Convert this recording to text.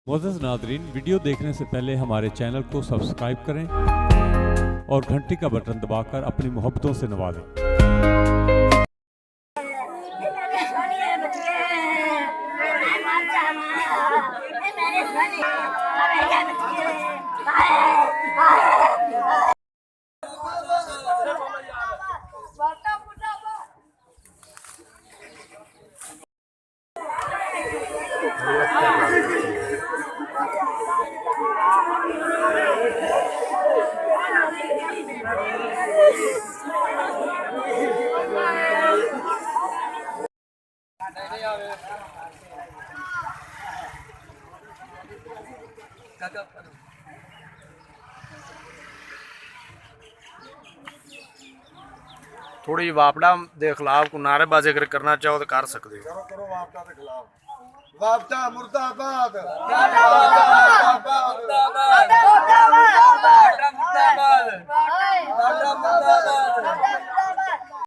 मोअज़्ज़ज़ नाज़रीन, वीडियो देखने से पहले हमारे चैनल को सब्सक्राइब करें और घंटी का बटन दबाकर अपनी मोहब्बतों से नवाजें। थोड़ी वापडा के खिलाफ को नारेबाजी अगर करना चाहो तो कर सकते हो। करो करो वापडा के खिलाफ। वापडा मुर्दाबाद मुर्दाबाद मुर्दाबाद मुर्दाबाद मुर्दाबाद मुर्दाबाद